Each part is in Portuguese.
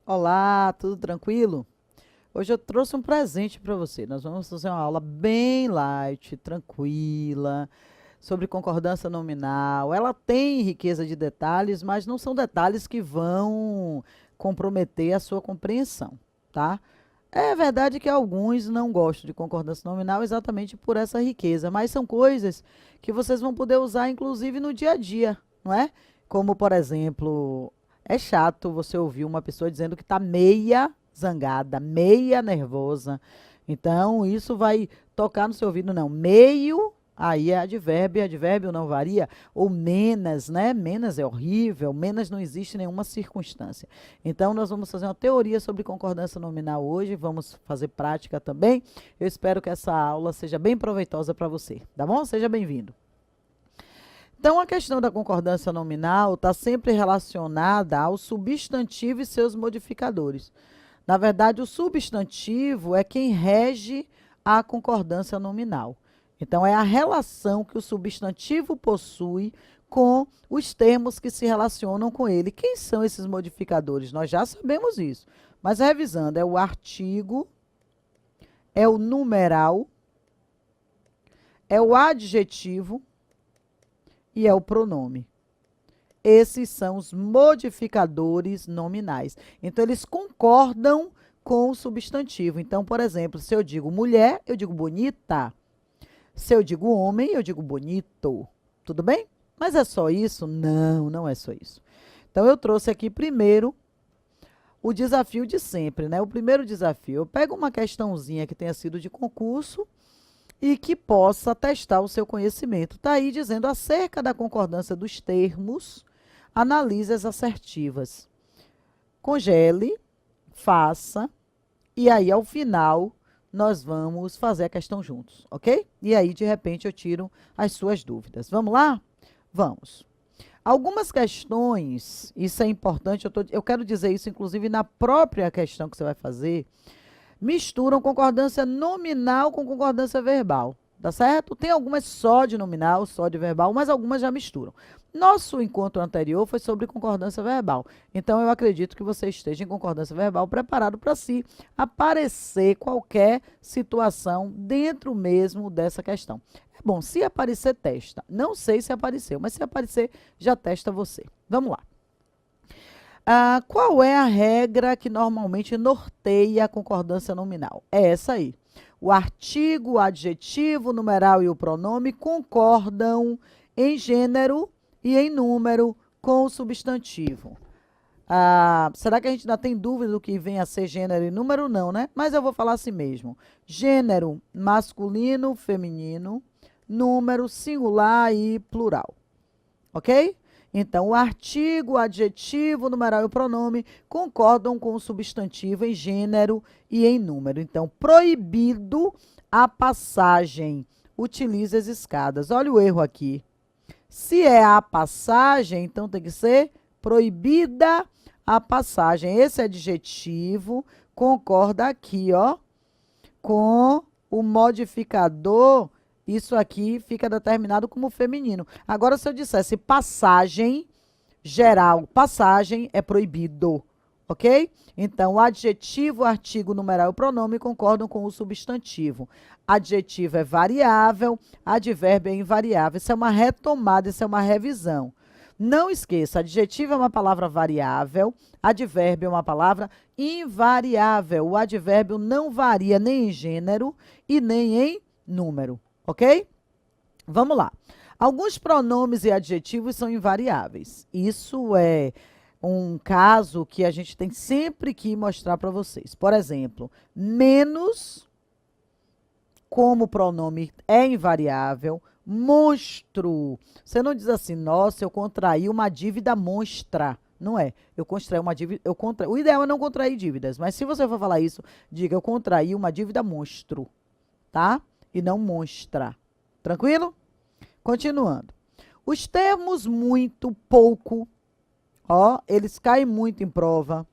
Olá, tudo tranquilo? Hoje eu trouxe um presente para você. Nós vamos fazer uma aula bem light, tranquila, sobre concordância nominal. Ela tem riqueza de detalhes, mas não são detalhes que vão comprometer a sua compreensão, tá? É verdade que alguns não gostam de concordância nominal exatamente por essa riqueza, mas são coisas que vocês vão poder usar inclusive no dia a dia, não é? Como, por exemplo, é chato você ouvir uma pessoa dizendo que está meia zangada, meia nervosa. Então, isso vai tocar no seu ouvido, não. Meio, aí é advérbio, advérbio não varia. Ou menos, né? Menos é horrível, menos não existe nenhuma circunstância. Então, nós vamos fazer uma teoria sobre concordância nominal hoje, vamos fazer prática também. Eu espero que essa aula seja bem proveitosa para você, tá bom? Seja bem-vindo. Então, a questão da concordância nominal está sempre relacionada ao substantivo e seus modificadores. Na verdade, o substantivo é quem rege a concordância nominal. Então, é a relação que o substantivo possui com os termos que se relacionam com ele. Quem são esses modificadores? Nós já sabemos isso. Mas revisando, é o artigo, é o numeral, é o adjetivo e é o pronome. Esses são os modificadores nominais. Então, eles concordam com o substantivo. Então, por exemplo, se eu digo mulher, eu digo bonita. Se eu digo homem, eu digo bonito. Tudo bem? Mas é só isso? Não, não é só isso. Então, eu trouxe aqui primeiro o desafio de sempre, né? O primeiro desafio, eu pego uma questãozinha que tenha sido de concurso e que possa testar o seu conhecimento. Está aí dizendo acerca da concordância dos termos, analise as assertivas. Congele, faça, e aí, ao final, nós vamos fazer a questão juntos, ok? E aí, de repente, eu tiro as suas dúvidas. Vamos lá? Vamos. Algumas questões, isso é importante, eu quero dizer isso, inclusive, na própria questão que você vai fazer, misturam concordância nominal com concordância verbal, tá certo? Tem algumas só de nominal, só de verbal, mas algumas já misturam. Nosso encontro anterior foi sobre concordância verbal, então eu acredito que você esteja em concordância verbal preparado para se aparecer qualquer situação dentro mesmo dessa questão. É bom, se aparecer, testa. Não sei se apareceu, mas se aparecer, já testa você. Vamos lá. Qual é a regra que normalmente norteia a concordância nominal? É essa aí. O artigo, o adjetivo, o numeral e o pronome concordam em gênero e em número com o substantivo. Será que a gente ainda tem dúvida do que vem a ser gênero e número? Não, né? Mas eu vou falar assim mesmo. Gênero masculino, feminino, número singular e plural. Ok? Então, o artigo, o adjetivo, o numeral e o pronome concordam com o substantivo em gênero e em número. Então, proibido a passagem. Utilize as escadas. Olha o erro aqui. Se é a passagem, então tem que ser proibida a passagem. Esse adjetivo concorda aqui, ó, com o modificador. Isso aqui fica determinado como feminino. Agora, se eu dissesse passagem geral, passagem é proibido, ok? Então, o adjetivo, o artigo, o numeral e o pronome concordam com o substantivo. Adjetivo é variável, advérbio é invariável. Isso é uma retomada, isso é uma revisão. Não esqueça, adjetivo é uma palavra variável, advérbio é uma palavra invariável. O advérbio não varia nem em gênero e nem em número. Ok? Vamos lá. Alguns pronomes e adjetivos são invariáveis. Isso é um caso que a gente tem sempre que mostrar para vocês. Por exemplo, menos, como pronome é invariável. Monstro. Você não diz assim, nossa, eu contraí uma dívida monstra. Não é. Eu contraí uma dívida. O ideal é não contrair dívidas, mas se você for falar isso, diga eu contraí uma dívida monstro. Tá? E não monstra. Tranquilo? Continuando. Os termos muito, pouco, ó, eles caem muito em prova.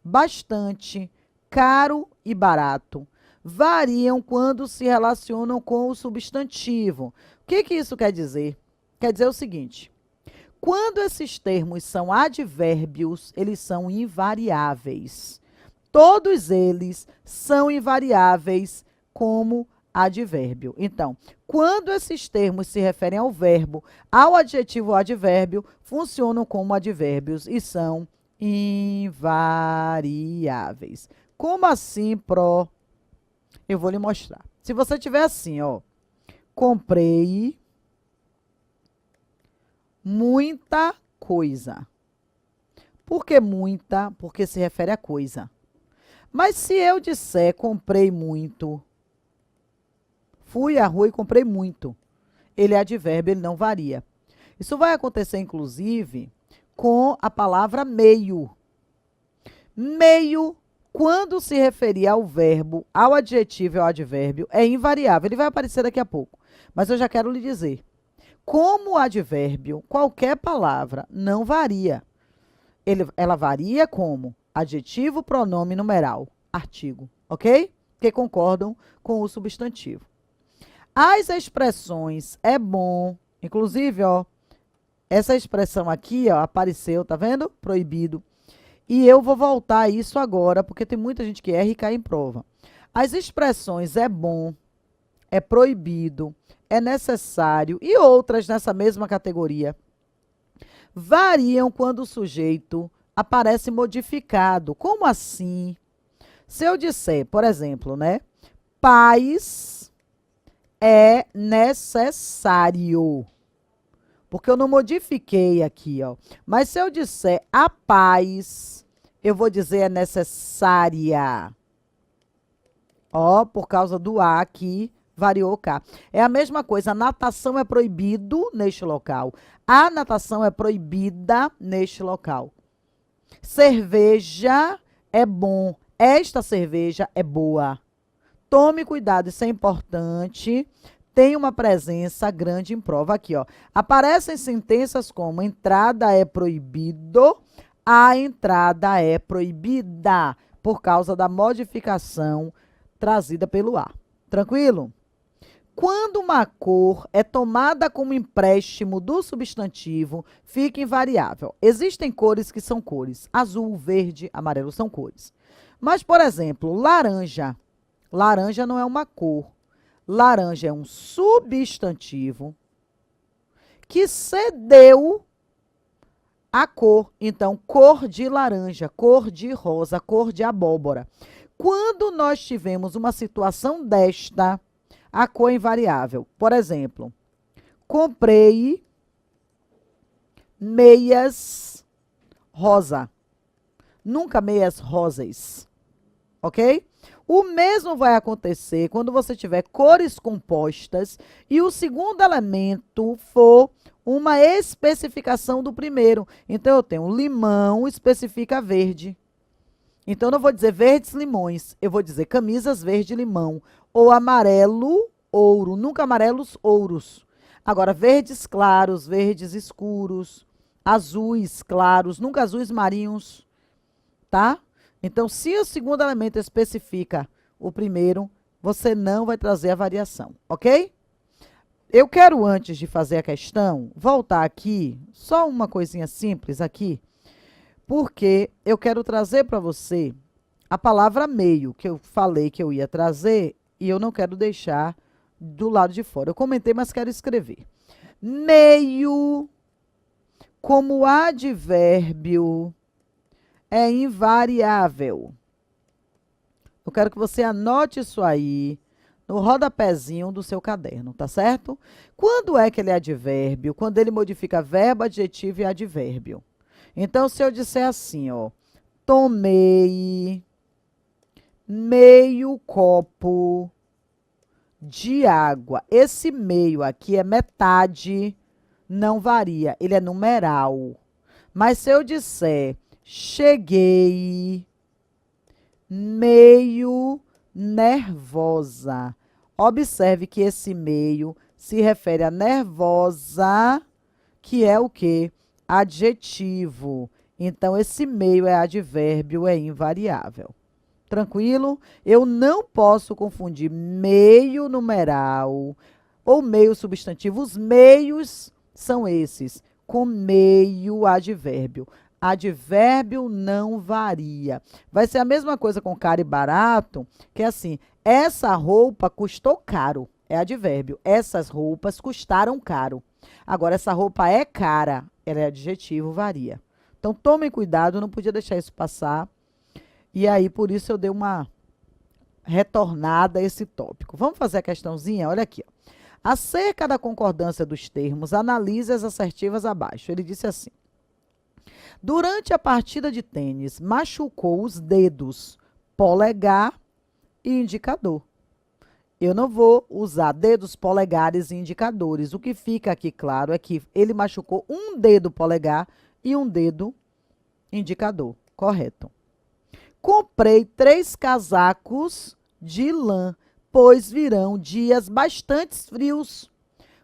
Bastante, caro e barato. Variam quando se relacionam com o substantivo. O que isso quer dizer? Quer dizer o seguinte: Quando esses termos são advérbios, eles são invariáveis. Todos eles são invariáveis como advérbio. Então, quando esses termos se referem ao verbo, ao adjetivo ou advérbio, funcionam como advérbios e são invariáveis. Como assim, Pro? Eu vou lhe mostrar. Se você tiver assim, ó, comprei muita coisa. Por que muita? Porque se refere a coisa. Mas se eu disser comprei muito, fui à rua e comprei muito, ele é advérbio, ele não varia. Isso vai acontecer, inclusive, com a palavra meio. Meio, quando se referir ao verbo, ao adjetivo e ao advérbio, é invariável. Ele vai aparecer daqui a pouco. Mas eu já quero lhe dizer, como advérbio, qualquer palavra não varia. Ela varia como adjetivo, pronome, numeral, artigo, ok? Que concordam com o substantivo. As expressões é bom, inclusive, ó, essa expressão aqui, ó, apareceu, tá vendo? Proibido. E eu vou voltar a isso agora, porque tem muita gente que erra e cai em prova. As expressões é bom, é proibido, é necessário e outras nessa mesma categoria variam quando o sujeito aparece modificado. Como assim? Se eu disser, por exemplo, né? Paz é necessário. Porque eu não modifiquei aqui, ó. Mas se eu disser a paz, eu vou dizer é necessária. Ó, por causa do A aqui, variou o K. É a mesma coisa, a natação é proibido neste local. A natação é proibida neste local. Cerveja é bom. Esta cerveja é boa. Tome cuidado, isso é importante. Tem uma presença grande em prova aqui, ó. Aparecem sentenças como entrada é proibido, a entrada é proibida, por causa da modificação trazida pelo A. Tranquilo? Quando uma cor é tomada como empréstimo do substantivo, fica invariável. Existem cores que são cores. Azul, verde, amarelo são cores. Mas, por exemplo, laranja. Laranja não é uma cor. Laranja é um substantivo que cedeu a cor. Então, cor de laranja, cor de rosa, cor de abóbora. Quando nós tivemos uma situação desta, a cor é invariável. Por exemplo, comprei meias rosa. Nunca meias rosas. Ok? O mesmo vai acontecer quando você tiver cores compostas e o segundo elemento for uma especificação do primeiro. Então, eu tenho limão, especifica verde. Então, eu não vou dizer verdes limões, eu vou dizer camisas verde-limão. Ou amarelo, ouro. Nunca amarelos, ouros. Agora, verdes claros, verdes escuros, azuis claros, nunca azuis marinhos, tá? Então, se o segundo elemento especifica o primeiro, você não vai trazer a variação, ok? Eu quero, antes de fazer a questão, voltar aqui, só uma coisinha simples aqui, porque eu quero trazer para você a palavra meio, que eu falei que eu ia trazer, e eu não quero deixar do lado de fora. Eu comentei, mas quero escrever. Meio, como advérbio, é invariável. Eu quero que você anote isso aí no rodapézinho do seu caderno, tá certo? Quando é que ele é advérbio? Quando ele modifica verbo, adjetivo e advérbio. Então, se eu disser assim, ó, tomei meio copo de água. Esse meio aqui é metade, não varia, ele é numeral. Mas se eu disser cheguei meio nervosa. Observe que esse meio se refere a nervosa, que é o quê? Adjetivo. Então, esse meio é advérbio, é invariável. Tranquilo? Eu não posso confundir meio numeral ou meio substantivo. Os meios são esses. com meio advérbio. Advérbio não varia. Vai ser a mesma coisa com caro e barato, que é assim, essa roupa custou caro, é advérbio. Essas roupas custaram caro. Agora, essa roupa é cara, ela é adjetivo, varia. Então, tomem cuidado, não podia deixar isso passar. E aí, por isso, eu dei uma retornada a esse tópico. Vamos fazer a questãozinha? Olha aqui. Ó. Acerca da concordância dos termos, analise as assertivas abaixo. Ele disse assim. Durante a partida de tênis, machucou os dedos polegar e indicador. Eu não vou usar dedos polegares e indicadores. O que fica aqui claro é que ele machucou um dedo polegar e um dedo indicador. Correto. Comprei 3 casacos de lã, pois virão dias bastante frios.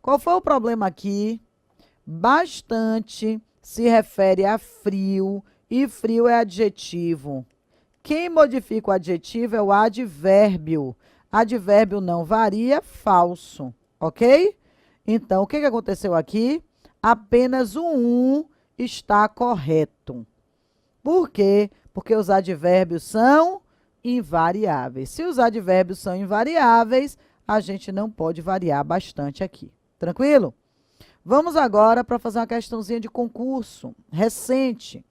Qual foi o problema aqui? Bastante se refere a frio e frio é adjetivo. Quem modifica o adjetivo é o advérbio. Advérbio não varia, falso, ok? Então, o que aconteceu aqui? Apenas o 1 está correto. Por quê? Porque os advérbios são invariáveis. Se os advérbios são invariáveis, a gente não pode variar bastante aqui. Tranquilo? Vamos agora para fazer uma questãozinha de concurso recente.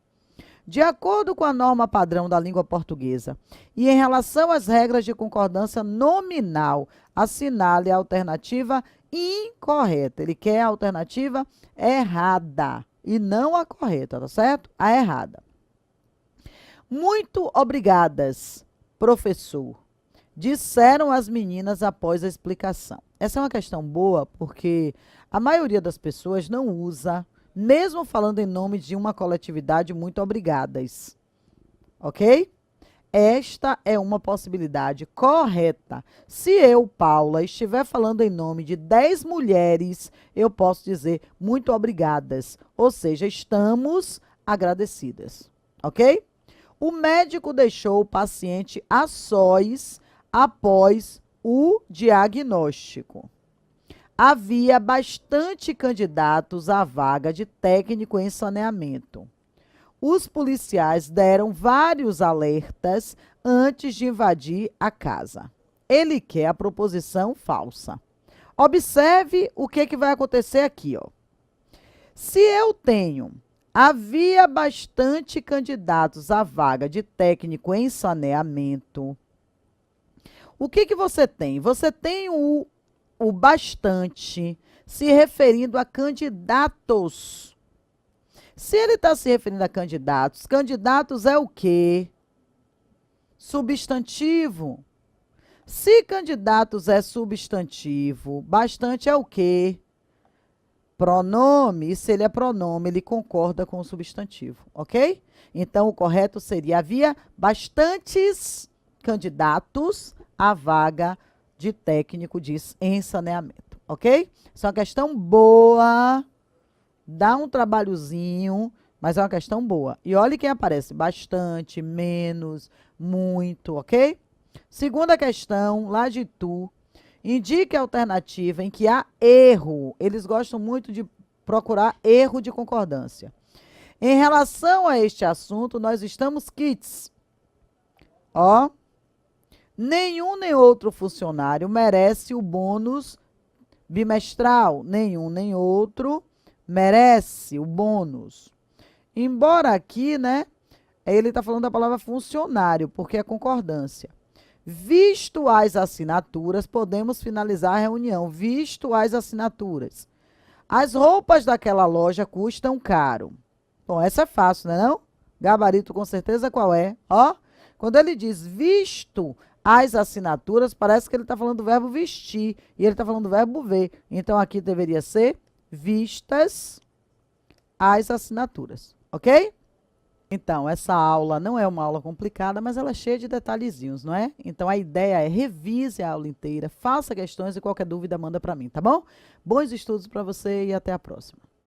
De acordo com a norma padrão da língua portuguesa e em relação às regras de concordância nominal, assinale a alternativa incorreta. Ele quer a alternativa errada e não a correta, tá certo? A errada. Muito obrigadas, professor, disseram as meninas após a explicação. Essa é uma questão boa porque a maioria das pessoas não usa, mesmo falando em nome de uma coletividade, muito obrigadas. Ok? Esta é uma possibilidade correta. Se eu, Paula, estiver falando em nome de 10 mulheres, eu posso dizer muito obrigadas. Ou seja, estamos agradecidas. Ok? O médico deixou o paciente a sós após o diagnóstico. Havia bastante candidatos à vaga de técnico em saneamento. Os policiais deram vários alertas antes de invadir a casa. Ele quer a proposição falsa. Observe o que vai acontecer aqui, ó. Se eu tenho, havia bastante candidatos à vaga de técnico em saneamento. O que você tem? Você tem o bastante se referindo a candidatos. Se ele está se referindo a candidatos, candidatos é o quê? Substantivo. Se candidatos é substantivo, bastante é o quê? Pronome. E se ele é pronome, ele concorda com o substantivo, ok? Então, o correto seria, havia bastantes candidatos à vaga de técnico em saneamento, ok? Isso é uma questão boa, dá um trabalhozinho, mas é uma questão boa. E olha quem aparece, bastante, menos, muito, ok? Segunda questão, lá de tu, indique a alternativa em que há erro. Eles gostam muito de procurar erro de concordância. Em relação a este assunto, nós estamos quites. Ó, nenhum nem outro funcionário merece o bônus bimestral. Nenhum nem outro merece o bônus. Embora aqui, né, ele está falando da palavra funcionário, porque é concordância. Visto as assinaturas, podemos finalizar a reunião. Visto as assinaturas. As roupas daquela loja custam caro. Bom, essa é fácil, não é não? Gabarito com certeza qual é? Ó, quando ele diz visto as assinaturas, parece que ele está falando do verbo vestir. E ele está falando do verbo ver. Então, aqui deveria ser vistas as assinaturas. Ok? Então, essa aula não é uma aula complicada, mas ela é cheia de detalhezinhos, não é? Então, a ideia é revise a aula inteira, faça questões e qualquer dúvida manda para mim, tá bom? Bons estudos para você e até a próxima.